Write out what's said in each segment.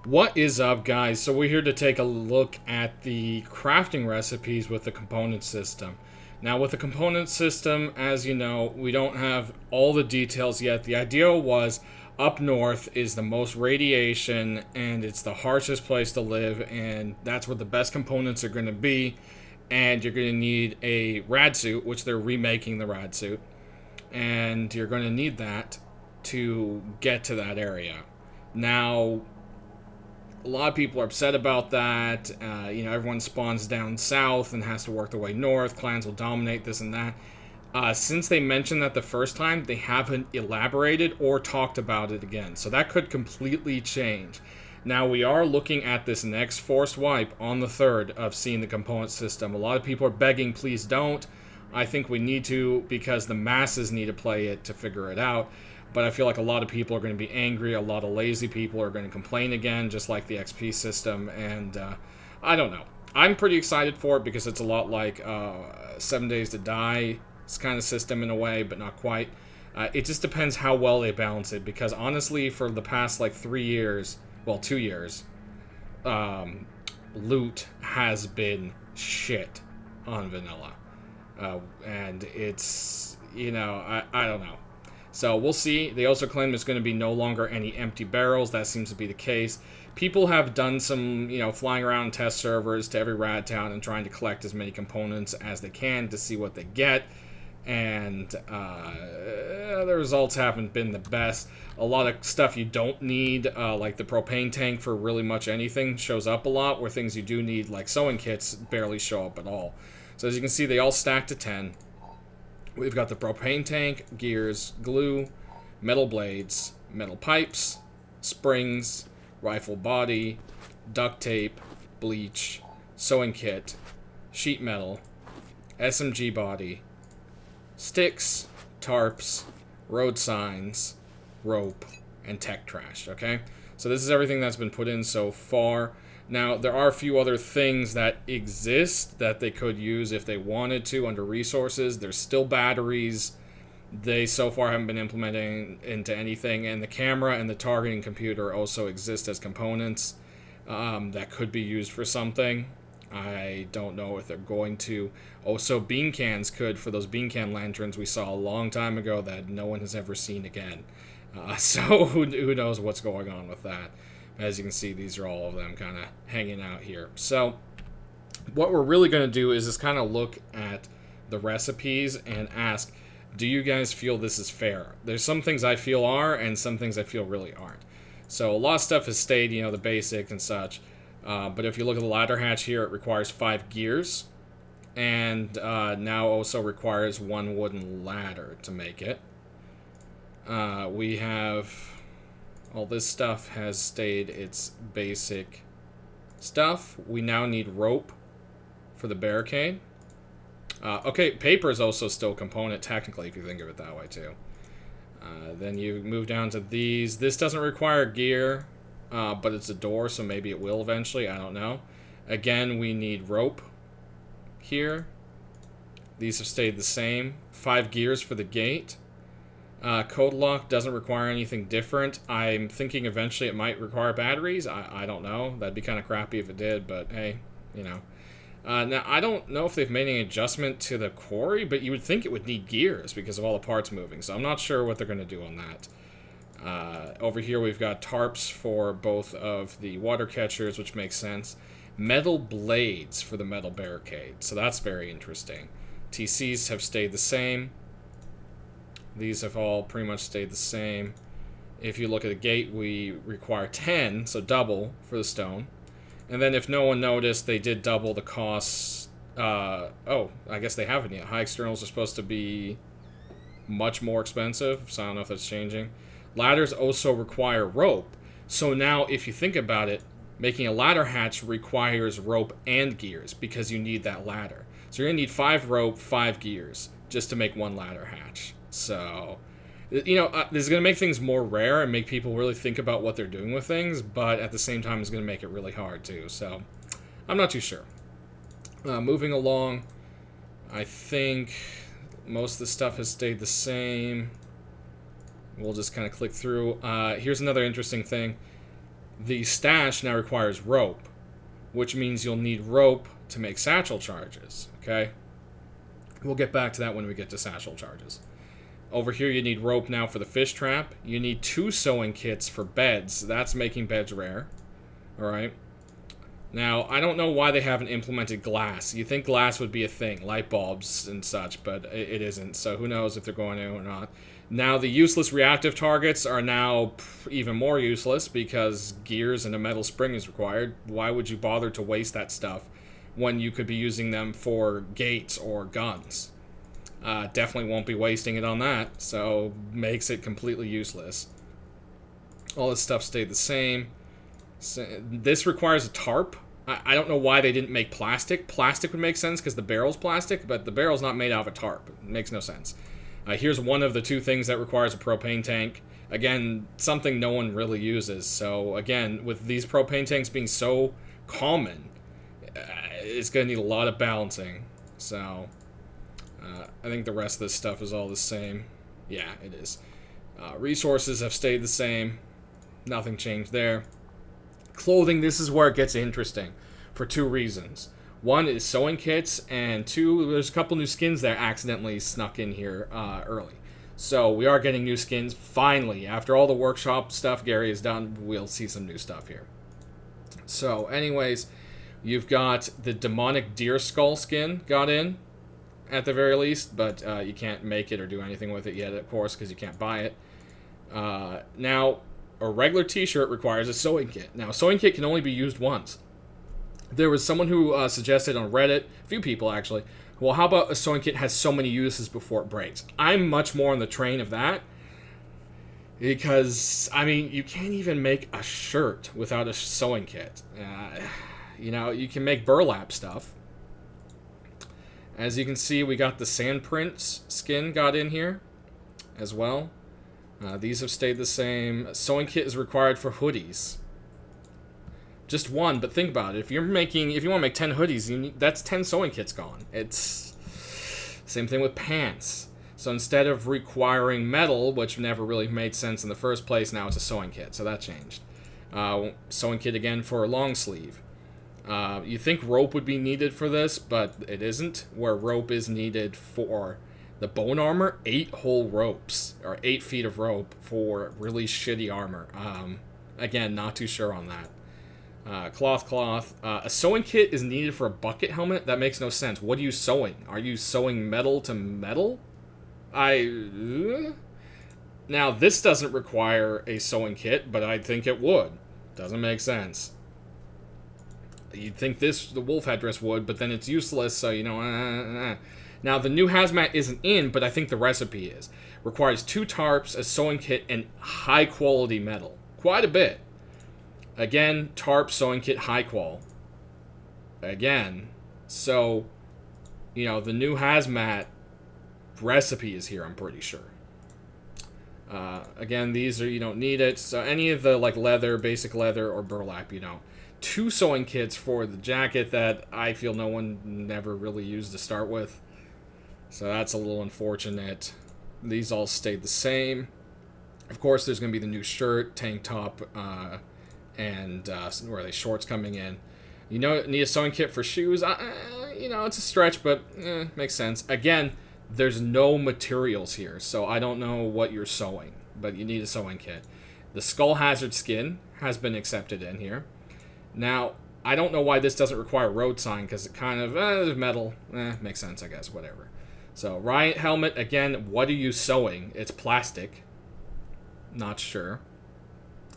What is up, guys? So we're here to take a look at the crafting recipes with the component system. Now, with the component system, as you know, we don't have all the details yet. The idea was up north is the most radiation and it's the harshest place to live, and that's where the best components are going to be. And you're going to need a rad suit, which they're remaking the rad suit, and you're going to need that to get to that area. Now, a lot of people are upset about that. Everyone spawns down south and has to work their way north. Clans will dominate this and that. Since they mentioned that the first time, they haven't elaborated or talked about it again. So that could completely change. Now, we are looking at this next forced wipe on the 3rd of seeing the component system. A lot of people are begging, please don't. I think we need to, because the masses need to play it to figure it out. But I feel like a lot of people are going to be angry. A lot of lazy people are going to complain again, just like the XP system. And I don't know. I'm pretty excited for it because it's a lot like 7 Days to Die kind of system in a way, but not quite. It just depends how well they balance it. Because honestly, for the past like 3 years, well, 2 years, loot has been shit on vanilla. And it's, I don't know. So we'll see. They also claim there's going to be no longer any empty barrels. That seems to be the case. People have done some, flying around test servers to every rat town and trying to collect as many components as they can to see what they get. And the results haven't been the best. A lot of stuff you don't need, like the propane tank for really much anything, shows up a lot, where things you do need, like sewing kits, barely show up at all. So as you can see, they all stack to 10. We've got the propane tank, gears, glue, metal blades, metal pipes, springs, rifle body, duct tape, bleach, sewing kit, sheet metal, SMG body, sticks, tarps, road signs, rope, and tech trash, okay? So this is everything that's been put in so far. Now, there are a few other things that exist that they could use if they wanted to under resources. There's still batteries. They so far haven't been implementing into anything. And the camera and the targeting computer also exist as components that could be used for something. I don't know if they're going to. Also, bean cans could, for those bean can lanterns we saw a long time ago that no one has ever seen again. So who knows what's going on with that. As you can see, these are all of them kind of hanging out here. So what we're really going to do is just kind of look at the recipes and ask, do you guys feel this is fair? There's some things I feel are, and some things I feel really aren't. So a lot of stuff has stayed, the basic and such. But if you look at the ladder hatch here, it requires 5 gears. And now also requires 1 wooden ladder to make it. We have... all this stuff has stayed its basic stuff. We now need rope for the barricade. Okay, paper is also still a component, technically, if you think of it that way, too. Then you move down to these. This doesn't require gear, but it's a door, so maybe it will eventually. I don't know. Again, we need rope here. These have stayed the same. 5 gears for the gate. Code lock doesn't require anything different. I'm thinking eventually it might require batteries. I don't know. That'd be kind of crappy if it did, but hey, now, I don't know if they've made any adjustment to the quarry, but you would think it would need gears because of all the parts moving, so I'm not sure what they're going to do on that. Over here we've got tarps for both of the water catchers, which makes sense. Metal blades for the metal barricade, so that's very interesting. TCs have stayed the same. These have all pretty much stayed the same. If you look at the gate, we require 10, so double for the stone. And then if no one noticed, they did double the costs. Oh, I guess they haven't yet. High externals are supposed to be much more expensive, so I don't know if that's changing. Ladders also require rope. So now, if you think about it, making a ladder hatch requires rope and gears because you need that ladder. So you're going to need 5 rope, 5 gears just to make 1 ladder hatch. So, this is going to make things more rare and make people really think about what they're doing with things, but at the same time, it's going to make it really hard, too. So, I'm not too sure. Moving along, I think most of the stuff has stayed the same. We'll just kind of click through. Here's another interesting thing. The stash now requires rope, which means you'll need rope to make satchel charges, okay? We'll get back to that when we get to satchel charges. Over here, you need rope now for the fish trap. You need 2 sewing kits for beds. That's making beds rare. Alright. Now, I don't know why they haven't implemented glass. You think glass would be a thing, light bulbs and such, but it isn't. So who knows if they're going to or not. Now, the useless reactive targets are now even more useless because gears and a metal spring is required. Why would you bother to waste that stuff when you could be using them for gates or guns? Definitely won't be wasting it on that, so makes it completely useless. All this stuff stayed the same. So, this requires a tarp. I don't know why they didn't make plastic. Plastic would make sense because the barrel's plastic, but the barrel's not made out of a tarp. It makes no sense. Here's one of the 2 things that requires a propane tank. Again, something no one really uses. So again, with these propane tanks being so common, it's going to need a lot of balancing. So I think the rest of this stuff is all the same. Yeah, it is. Resources have stayed the same. Nothing changed there. Clothing, this is where it gets interesting for 2 reasons. 1 is sewing kits, and 2, there's a couple new skins that accidentally snuck in here early. So we are getting new skins, finally. After all the workshop stuff Gary has done, we'll see some new stuff here. So anyways, you've got the demonic deer skull skin got in, at the very least, but you can't make it or do anything with it yet, of course, because you can't buy it. Now, a regular t-shirt requires a sewing kit. Now, a sewing kit can only be used once. There was someone who suggested on Reddit, a few people actually, well, how about a sewing kit has so many uses before it breaks? I'm much more on the train of that, because, I mean, you can't even make a shirt without a sewing kit. You know, you can make burlap stuff. As you can see, we got the sand prints skin got in here as well. These have stayed the same. A sewing kit is required for hoodies. Just 1, but think about it. If you want to make 10 hoodies, that's 10 sewing kits gone. It's same thing with pants. So instead of requiring metal, which never really made sense in the first place, now it's a sewing kit. So that changed. Sewing kit again for a long sleeve. You think rope would be needed for this, but it isn't. Where rope is needed for the bone armor, 8 whole ropes, or 8 feet of rope for really shitty armor. Again, not too sure on that. Cloth. A sewing kit is needed for a bucket helmet? That makes no sense. What are you sewing? Are you sewing metal to metal? Now, this doesn't require a sewing kit, but I think it would. Doesn't make sense. You'd think the wolf headdress would, but then it's useless, so, you know, Now, the new hazmat isn't in, but I think the recipe is. Requires 2 tarps, a sewing kit, and high-quality metal. Quite a bit. Again, tarp, sewing kit, high qual. Again. So, you know, the new hazmat recipe is here, I'm pretty sure. Again, these are, you don't need it. So any of the, like, leather, basic leather, or burlap, you know. 2 sewing kits for the jacket that I feel no one never really used to start with. So that's a little unfortunate. These all stayed the same. Of course, there's going to be the new shirt, tank top, and where are they, shorts coming in. You know, need a sewing kit for shoes. You know, it's a stretch, but makes sense. Again, there's no materials here, so I don't know what you're sewing, but you need a sewing kit. The Skull Hazard skin has been accepted in here. Now, I don't know why this doesn't require a road sign, because it kind of, metal, makes sense, I guess, whatever. So, riot helmet, again, what are you sewing? It's plastic. Not sure.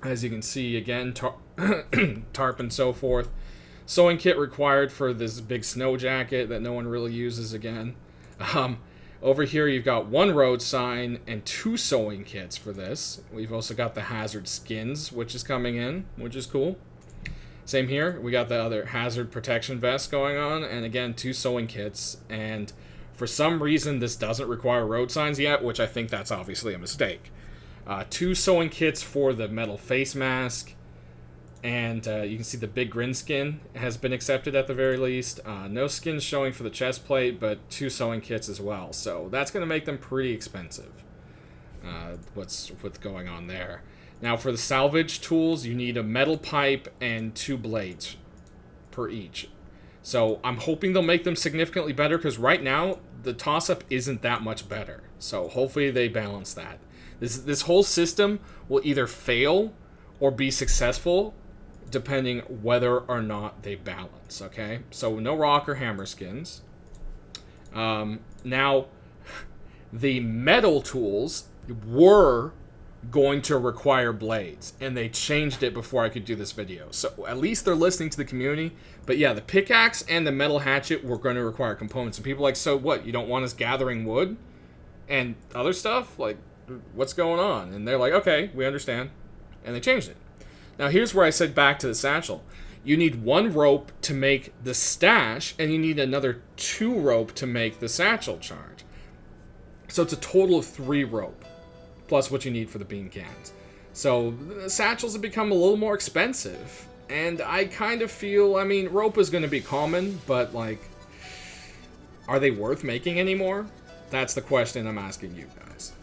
As you can see, again, tarp and so forth. Sewing kit required for this big snow jacket that no one really uses again. Over here, you've got 1 road sign and 2 sewing kits for this. We've also got the hazard skins, which is coming in, which is cool. Same here. We got the other hazard protection vest going on, and again, 2 sewing kits. And for some reason, this doesn't require road signs yet, which I think that's obviously a mistake. 2 sewing kits for the metal face mask, and you can see the big grin skin has been accepted at the very least. No skins showing for the chest plate, but 2 sewing kits as well. So that's going to make them pretty expensive. What's going on there? Now for the salvage tools, you need a metal pipe and 2 blades per each. So I'm hoping they'll make them significantly better, because right now the toss-up isn't that much better. So hopefully they balance that. This whole system will either fail or be successful, depending whether or not they balance, okay? So no rock or hammer skins. Now, the metal tools were going to require blades, and they changed it before I could do this video. So at least they're listening to the community. But yeah, the pickaxe and the metal hatchet were going to require components. And people are like, so what? You don't want us gathering wood and other stuff? Like, what's going on? And they're like, okay, we understand. And they changed it. Now here's where I said back to the satchel. You need 1 rope to make the stash, and you need another 2 rope to make the satchel charge. So it's a total of 3 rope, plus what you need for the bean cans. So the satchels have become a little more expensive, and I kind of feel, I mean, rope is going to be common, but like, are they worth making anymore? That's the question I'm asking you guys.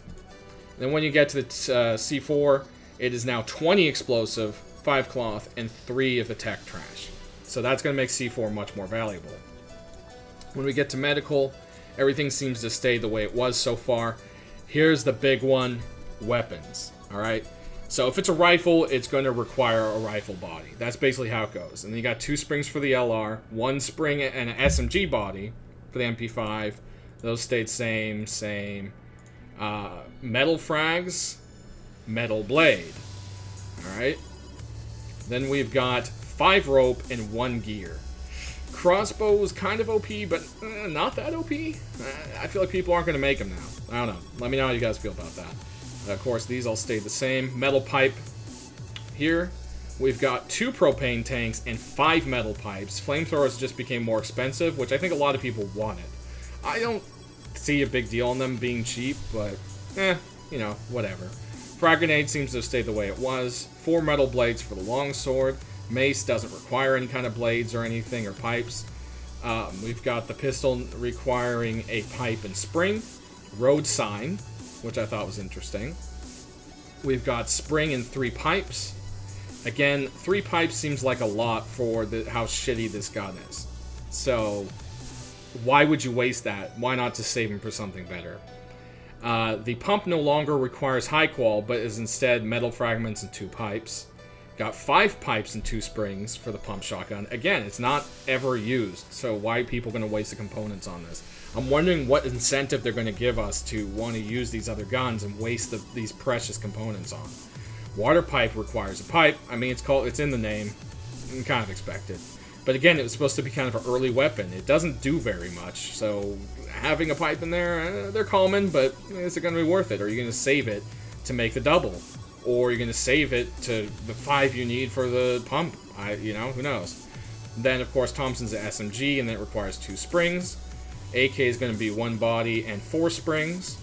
Then when you get to the C4, it is now 20 explosive, 5 cloth, and 3 of the tech trash. So that's going to make C4 much more valuable. When we get to medical, everything seems to stay the way it was so far. Here's the big one, weapons. Alright? So if it's a rifle, it's going to require a rifle body. That's basically how it goes. And then you got 2 springs for the LR, 1 spring and an SMG body for the MP5. Those stayed same. Metal frags, metal blade. Alright? Then we've got 5 rope and 1 gear. Crossbow is kind of OP, but not that OP. I feel like people aren't going to make them now. I don't know. Let me know how you guys feel about that. Of course, these all stay the same. Metal pipe here. We've got 2 propane tanks and 5 metal pipes. Flamethrowers just became more expensive, which I think a lot of people wanted. I don't see a big deal on them being cheap, but you know, whatever. Frag grenade seems to have stayed the way it was. 4 metal blades for the longsword. Mace doesn't require any kind of blades or anything, or pipes. We've got the pistol requiring a pipe and spring. Road sign, which I thought was interesting. We've got spring and 3 pipes. Again, 3 pipes seems like a lot for how shitty this gun is. So, why would you waste that? Why not just save them for something better? The pump no longer requires high qual, but is instead metal fragments and 2 pipes. Got 5 pipes and 2 springs for the pump shotgun. Again, it's not ever used, so why are people going to waste the components on this? I'm wondering what incentive they're going to give us to want to use these other guns and waste these precious components on. Water pipe requires a pipe. I mean, it's in the name. You can kind of expect it. But again, it was supposed to be kind of an early weapon. It doesn't do very much, so having a pipe in there, they're common, but is it going to be worth it? Or are you going to save it to make the double? Or you're going to save it to the 5 you need for the pump. Who knows. Then, of course, Thompson's an SMG, and then it requires 2 springs. AK is going to be 1 body and 4 springs.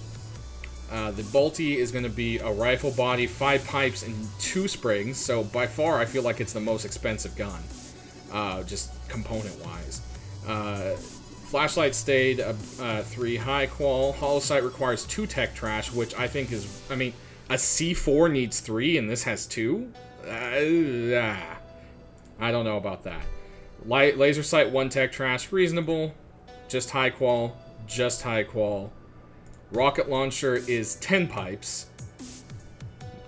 The Bolty is going to be a rifle body, 5 pipes, and 2 springs. So, by far, I feel like it's the most expensive gun. Just component-wise. Flashlight stayed 3 high qual. Hollow sight requires 2 tech trash, which I think is... I mean... A C4 needs 3, and this has 2? I don't know about that. Laser sight, 1 tech trash, reasonable. Just high qual. Rocket launcher is 10 pipes.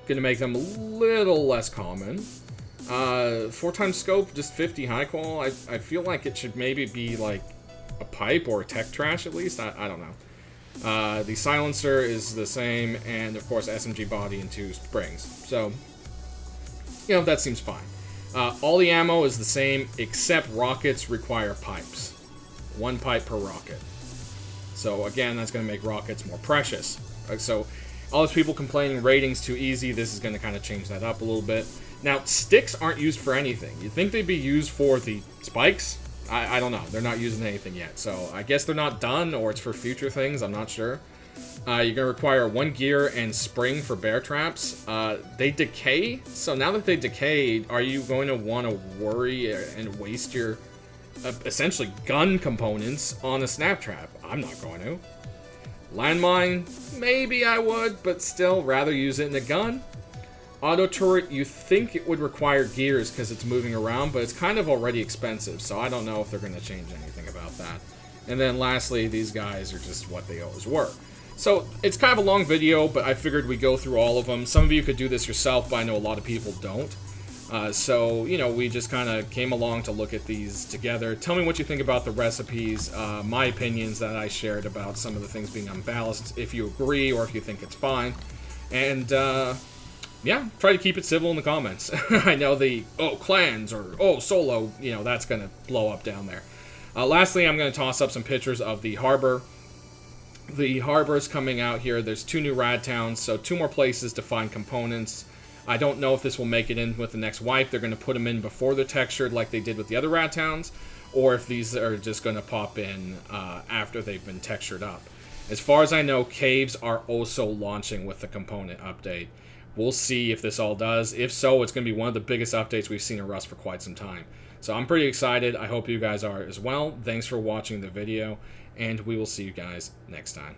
Gonna make them a little less common. 4x scope, just 50 high qual. I feel like it should maybe be like a pipe or a tech trash at least. I don't know. The silencer is the same, and of course SMG body and 2 springs. So, that seems fine. All the ammo is the same, except rockets require pipes. 1 pipe per rocket. So again, that's going to make rockets more precious. So, all those people complaining ratings too easy, this is going to kind of change that up a little bit. Now, sticks aren't used for anything. You'd think they'd be used for the spikes? I don't know. They're not using anything yet. So I guess they're not done, or it's for future things. I'm not sure. You're going to require 1 gear and spring for bear traps. They decay. So now that they decay, are you going to want to worry and waste your essentially gun components on a snap trap? I'm not going to. Landmine, maybe I would, but still rather use it in a gun. Auto turret, you think it would require gears because it's moving around, but it's kind of already expensive, so I don't know if they're going to change anything about that. And then lastly, these guys are just what they always were. So it's kind of a long video, but I figured we'd go through all of them. Some of you could do this yourself, but I know a lot of people don't. So, you know, we just kind of came along to look at these together. Tell me what you think about the recipes, my opinions that I shared about some of the things being unbalanced, if you agree or if you think it's fine. And, yeah, try to keep it civil in the comments. I know the, oh, clans or, oh, solo, you know, that's going to blow up down there. Lastly, I'm going to toss up some pictures of the harbor. The harbor's coming out here. There's 2 new Radtowns, so 2 more places to find components. I don't know if this will make it in with the next wipe. They're going to put them in before they're textured like they did with the other Radtowns, or if these are just going to pop in after they've been textured up. As far as I know, caves are also launching with the component update. We'll see if this all does. If so, it's going to be one of the biggest updates we've seen in Rust for quite some time. So I'm pretty excited. I hope you guys are as well. Thanks for watching the video, and we will see you guys next time.